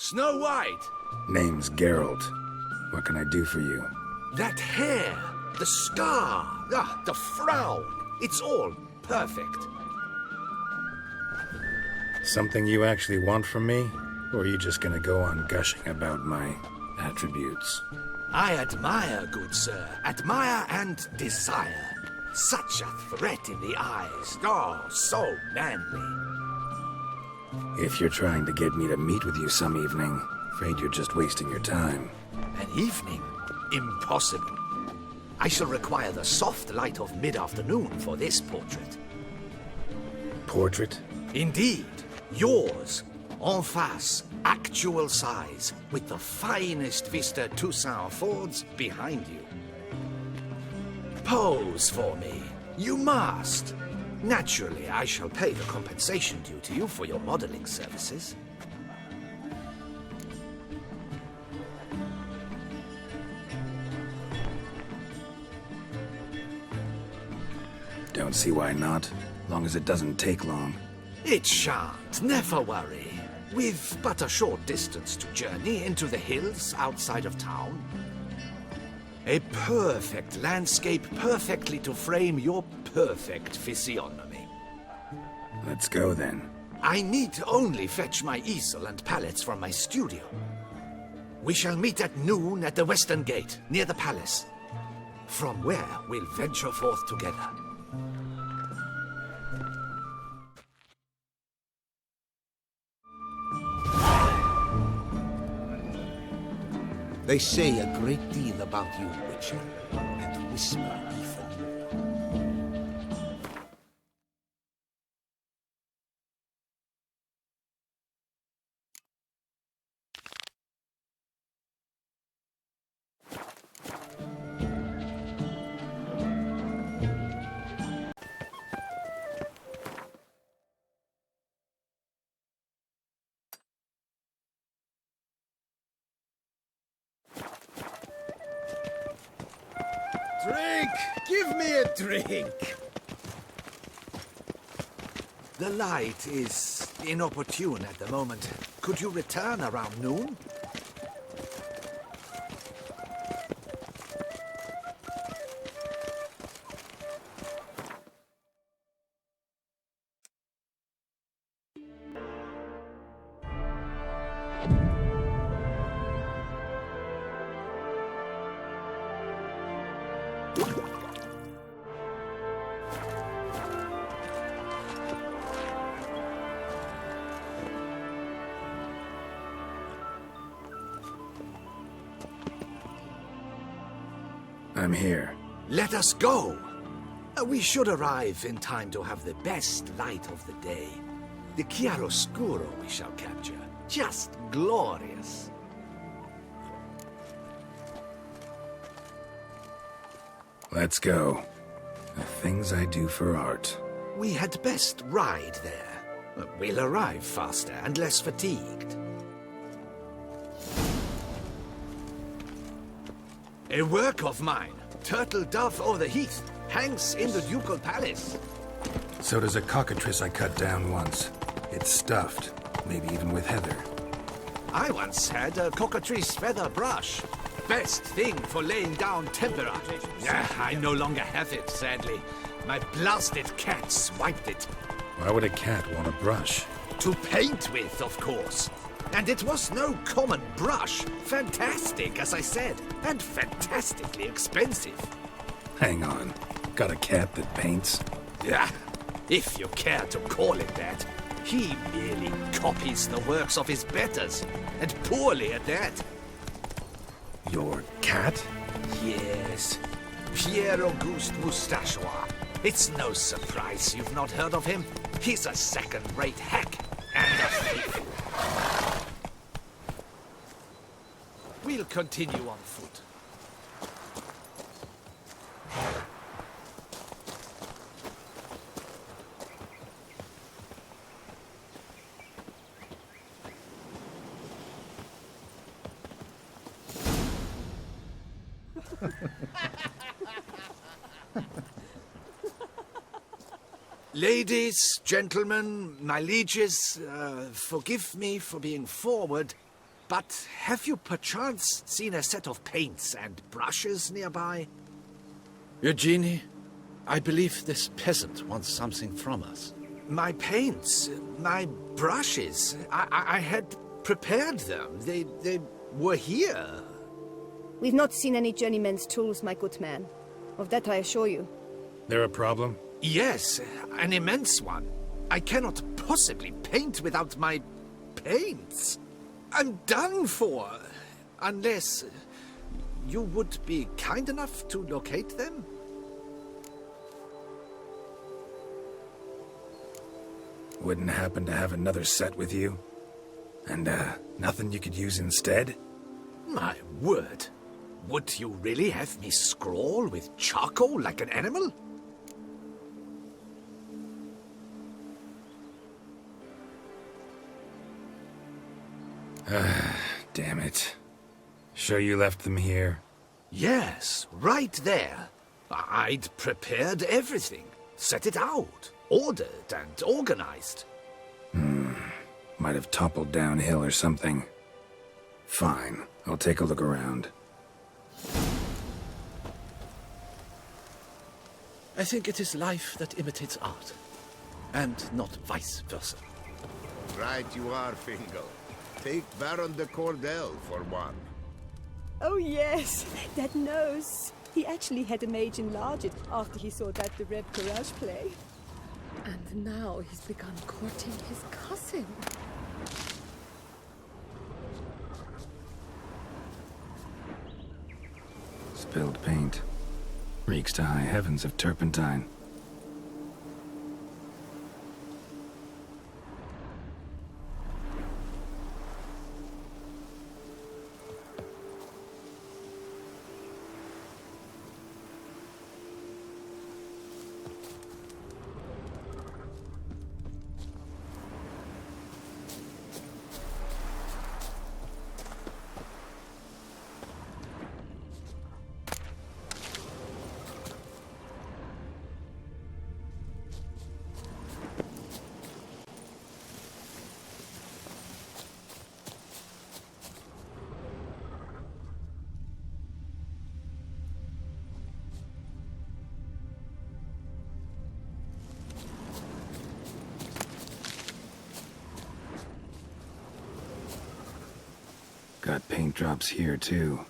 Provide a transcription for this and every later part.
Snow White! Name's Geralt. What can I do for you? That hair, the scar, the frown, it's all perfect. Something you actually want from me? Or are you just gonna go on gushing about my attributes? I admire, good sir. Admire and desire. Such a threat in the eyes. Oh, so manly. If you're trying to get me to meet with you some evening, afraid you're just wasting your time. An evening? Impossible. I shall require the soft light of mid-afternoon for this portrait. Portrait? Indeed. Yours. En face. Actual size. With the finest vista Toussaint affords behind you. Pose for me. You must. Naturally, I shall pay the compensation due to you for your modeling services. Don't see why not, long as it doesn't take long. It shan't, never worry. We've but a short distance to journey into the hills outside of town. A perfect landscape perfectly to frame your perfect physiognomy. Let's go then. I need only fetch my easel and palettes from my studio. We shall meet at noon at the western gate, near the palace. From where we'll venture forth together. They say a great deal about you, Witcher, and whisper even more. Drink! Give me a drink! The light is inopportune at the moment. Could you return around noon? I'm here. Let us go! We should arrive in time to have the best light of the day. The chiaroscuro we shall capture. Just glorious. Let's go. The things I do for art. We had best ride there. We'll arrive faster and less fatigued. A work of mine, Turtle Dove o'er the Heath, hangs in the ducal palace. So does a cockatrice I cut down once. It's stuffed, maybe even with heather. I once had a cockatrice feather brush. Best thing for laying down tempera. I no longer have it, sadly. My blasted cat swiped it. Why would a cat want a brush? To paint with, of course. And it was no common brush. Fantastic, as I said, and fantastically expensive. Hang on. Got a cat that paints? Yeah, if you care to call it that. He merely copies the works of his betters, and poorly at that. Your cat? Yes, Pierre-Auguste Moustachois. It's no surprise you've not heard of him. He's a second-rate hack and a thief. We'll continue on foot. Ladies, gentlemen, my lieges, forgive me for being forward, But have you perchance seen a set of paints and brushes nearby? Eugenie, I believe this peasant wants something from us. My paints, my brushes, I had prepared them. They were here. We've not seen any journeyman's tools, my good man. Of that I assure you. There a problem? Yes, an immense one. I cannot possibly paint without my paints. I'm done for. Unless you would be kind enough to locate them? Wouldn't happen to have another set with you? And, nothing you could use instead? My word. Would you really have me scrawl with charcoal like an animal? Damn it. Sure you left them here? Yes, right there. I'd prepared everything. Set it out. Ordered and organized. Might have toppled downhill or something. Fine, I'll take a look around. I think it is life that imitates art, and not vice versa. Right you are, Fingal. Take Baron de Cordel for one. Oh yes, that nose. He actually had a mage enlarge it after he saw that the Reb Courage play. And now he's begun courting his cousin. Spilled paint. Reeks to high heavens of turpentine. Got paint drops here, too.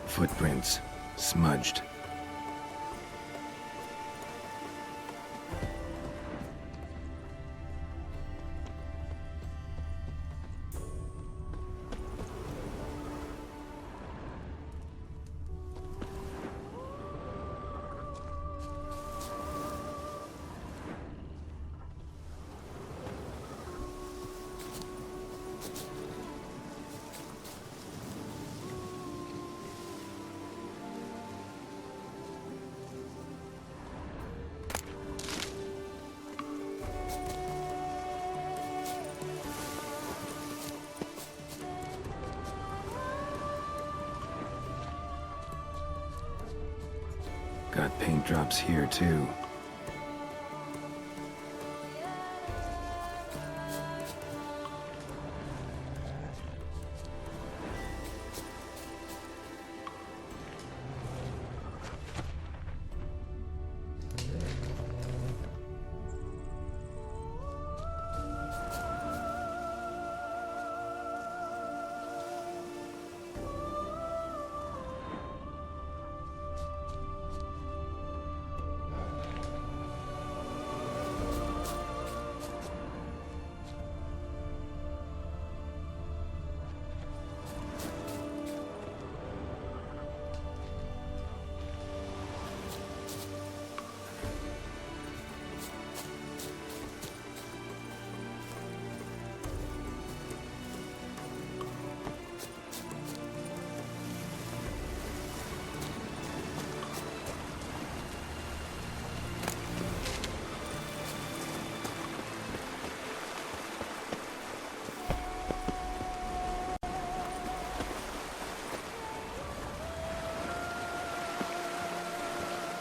Footprints. Smudged. Got paint drops here, too.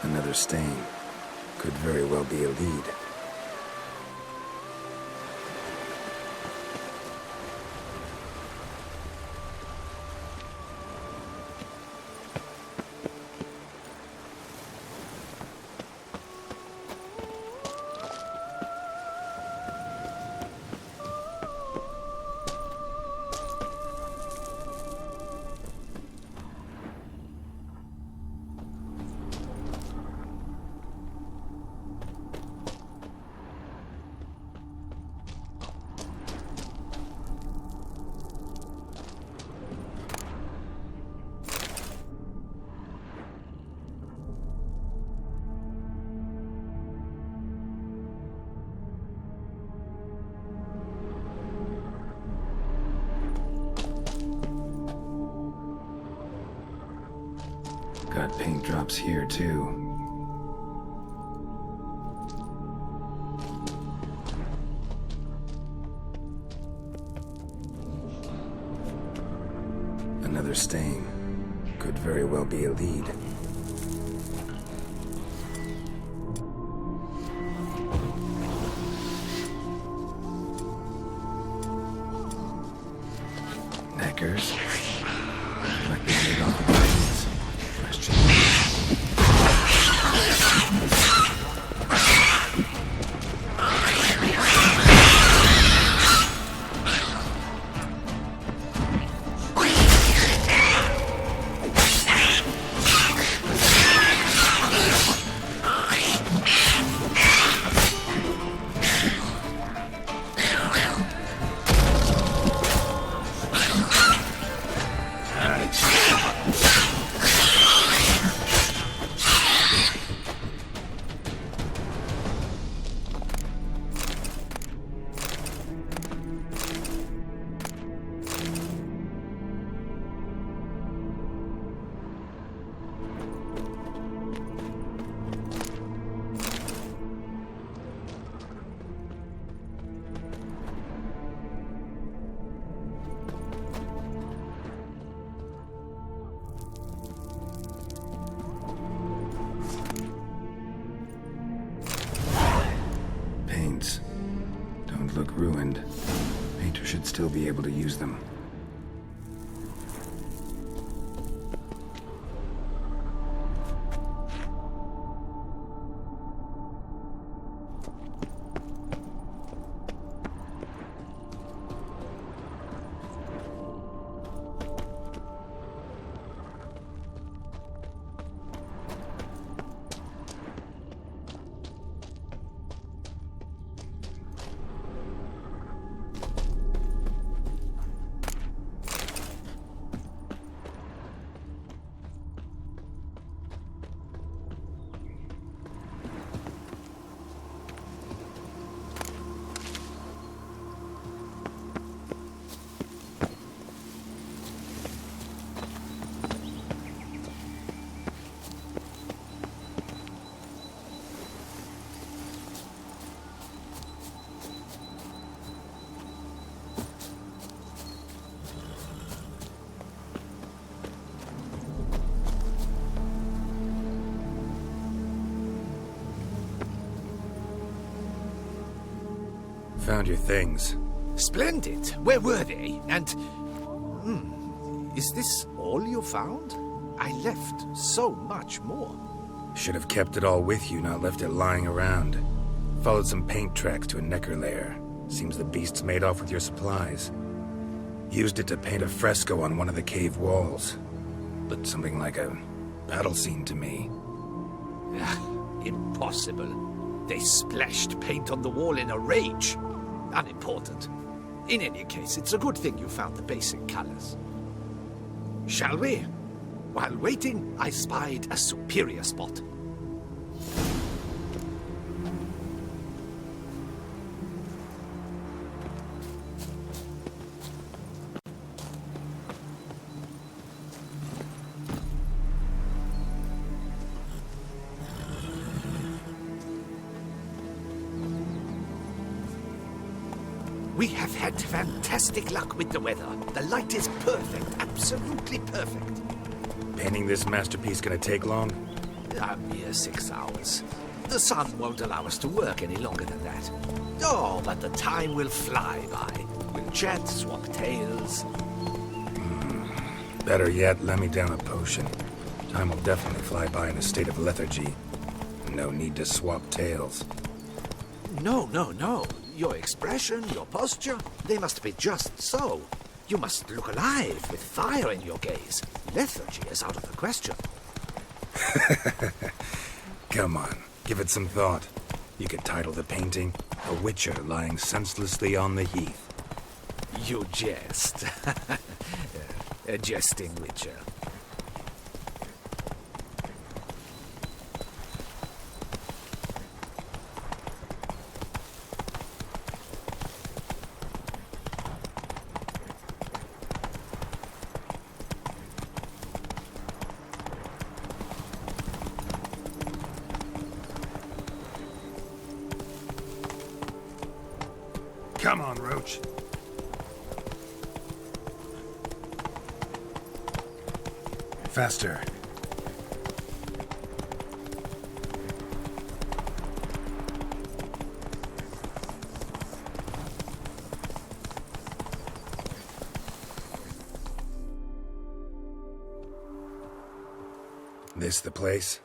Another stain. Could very well be a lead. Got paint drops here, too. Another stain. Could very well be a lead. Knackers. Might be made off of these. Question. Paints. Don't look ruined. Painter should still be able to use them. Found your things. Splendid. Where were they? And... is this all you found? I left so much more. Should have kept it all with you, not left it lying around. Followed some paint tracks to a necker lair. Seems the beast's made off with your supplies. Used it to paint a fresco on one of the cave walls. Looked something like a battle scene to me. Impossible. They splashed paint on the wall in a rage. Unimportant. In any case, it's a good thing you found the basic colors. Shall we? While waiting, I spied a superior spot. We have had fantastic luck with the weather. The light is perfect, absolutely perfect. Painting this masterpiece gonna take long? A mere 6 hours. The sun won't allow us to work any longer than that. Oh, but the time will fly by. We'll chat, swap tales. Better yet, let me down a potion. Time will definitely fly by in a state of lethargy. No need to swap tales. No, no, no. Your expression, your posture, they must be just so. You must look alive with fire in your gaze. Lethargy is out of the question. Come on, give it some thought. You could title the painting, A Witcher Lying Senselessly on the Heath. You jest. A jesting witcher. Come on, Roach. Faster. This the place?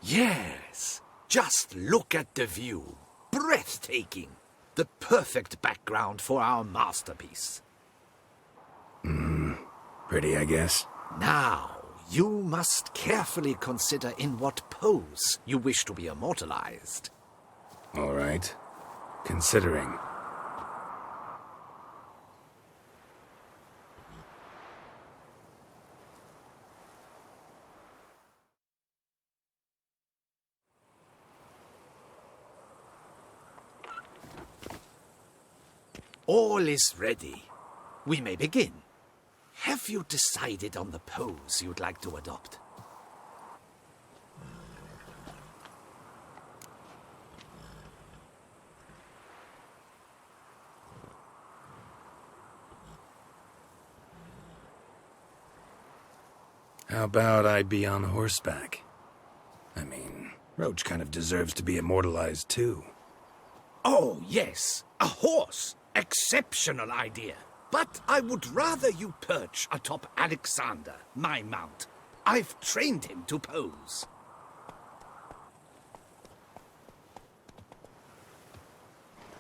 Yes. Just look at the view. Breathtaking. The perfect background for our masterpiece. Pretty, I guess. Now, you must carefully consider in what pose you wish to be immortalized. All right. Considering. All is ready. We may begin. Have you decided on the pose you'd like to adopt? How about I be on horseback? I mean, Roach kind of deserves to be immortalized too. Oh, yes. A horse. Exceptional idea. But I would rather you perch atop Alexander, my mount. I've trained him to pose.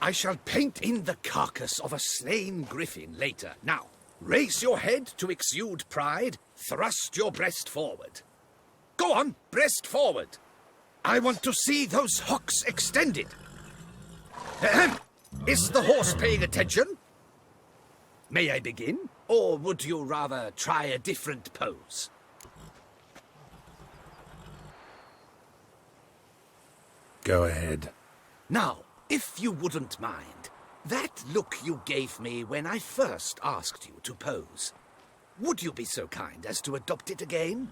I shall paint in the carcass of a slain griffin later. Now, raise your head to exude pride. Thrust your breast forward. Go on, breast forward. I want to see those hocks extended. Ahem. Is the horse paying attention? May I begin? Or would you rather try a different pose? Go ahead. Now, if you wouldn't mind, that look you gave me when I first asked you to pose, would you be so kind as to adopt it again?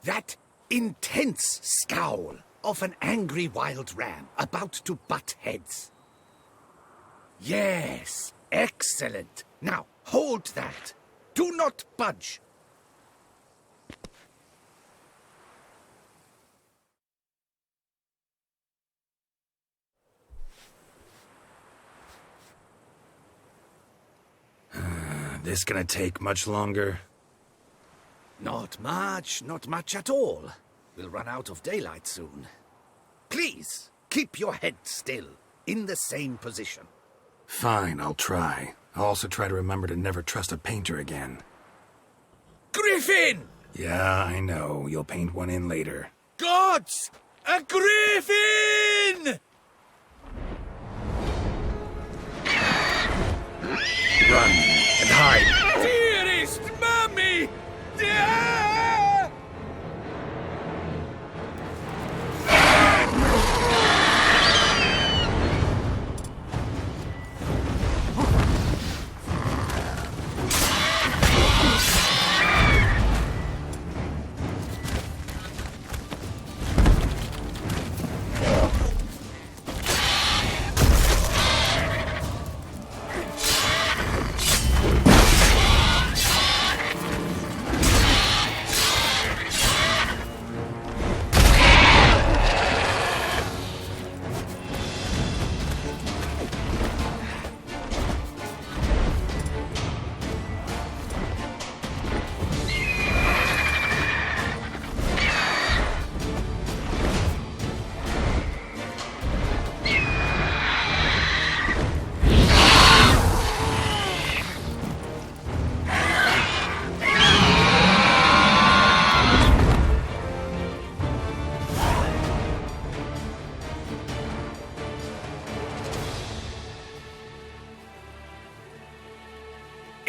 That intense scowl of an angry wild ram about to butt heads. Yes, excellent. Now, hold that. Do not budge. This gonna take much longer? Not much at all. We'll run out of daylight soon. Please, keep your head still, in the same position. Fine, I'll try. I'll also try to remember to never trust a painter again. Griffin! Yeah, I know. You'll paint one in later. Gods! A griffin! Run and hide! Dearest Mummy! Ah!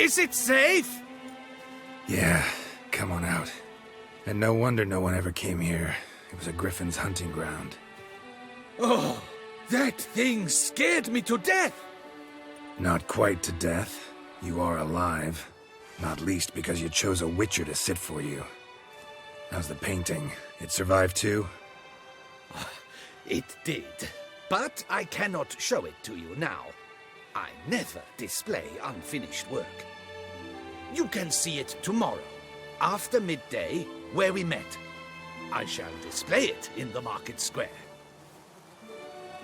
Is it safe? Yeah, come on out. And no wonder no one ever came here. It was a griffin's hunting ground. Oh, that thing scared me to death. Not quite to death. You are alive. Not least because you chose a witcher to sit for you. How's the painting? It survived too? It did. But I cannot show it to you now. I never display unfinished work. You can see it tomorrow, after midday, where we met. I shall display it in the market square.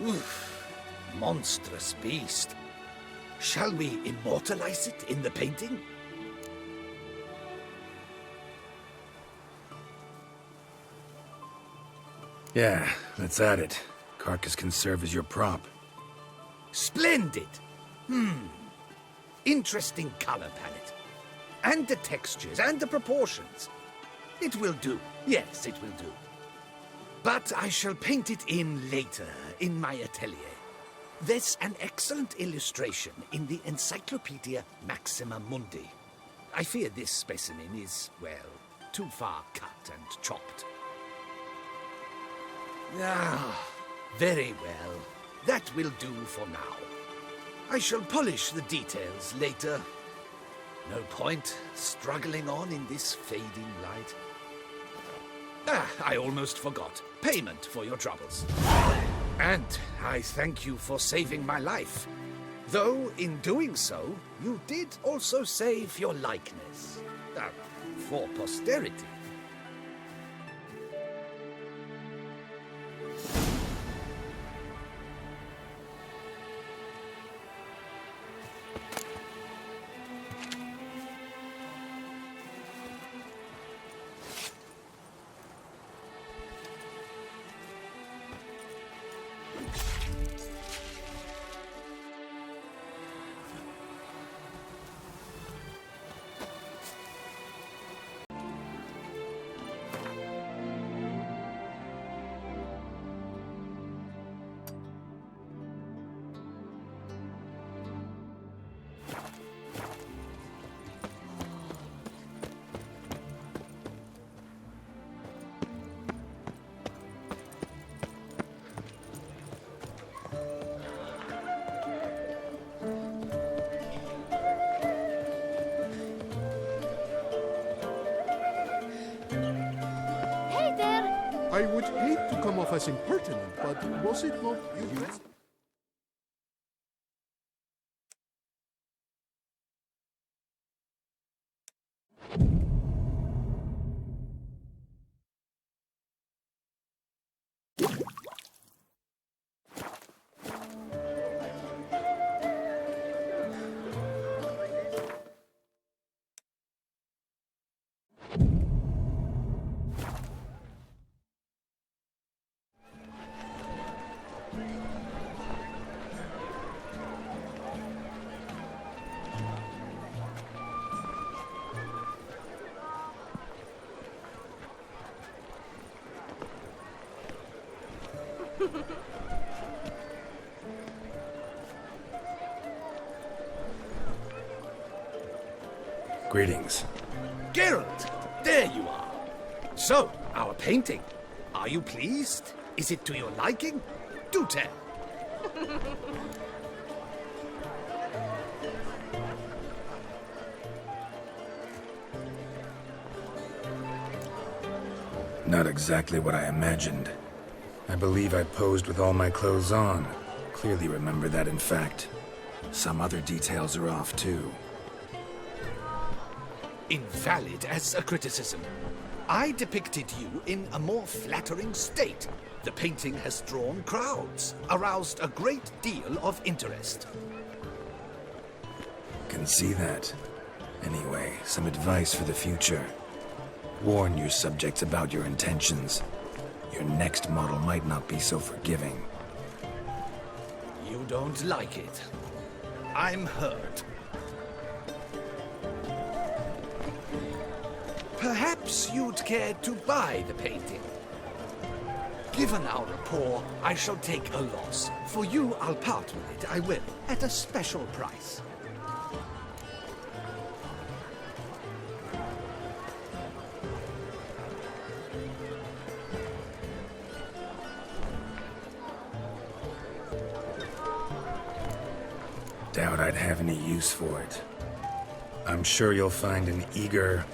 Oof, monstrous beast. Shall we immortalize it in the painting? Yeah, let's add it. Carcass can serve as your prop. Splendid! Interesting color palette. And the textures and the proportions. It will do. Yes, it will do. But I shall paint it in later, in my atelier. There's an excellent illustration in the Encyclopedia Maxima Mundi. I fear this specimen is, well, too far cut and chopped. Ah, very well. That will do for now. I shall polish the details later. No point struggling on in this fading light. Ah, I almost forgot. Payment for your troubles. And I thank you for saving my life. Though, in doing so, you did also save your likeness. For posterity. I would hate to come off as impertinent, but was it not you? Greetings. Geralt, there you are. So, our painting. Are you pleased? Is it to your liking? Do tell. Not exactly what I imagined. I believe I posed with all my clothes on. Clearly remember that, in fact. Some other details are off, too. Invalid as a criticism. I depicted you in a more flattering state. The painting has drawn crowds, aroused a great deal of interest. Can see that. Anyway, some advice for the future. Warn your subjects about your intentions. Your next model might not be so forgiving. You don't like it. I'm hurt. Perhaps you'd care to buy the painting. Given our rapport, I shall take a loss. For you, I'll part with it, I will, at a special price. Doubt I'd have any use for it. I'm sure you'll find an eager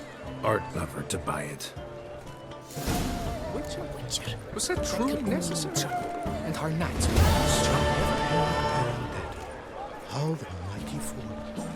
art lover to buy it. Witcher? Was that truly necessary? And our knights will strong ever. How the mighty fall.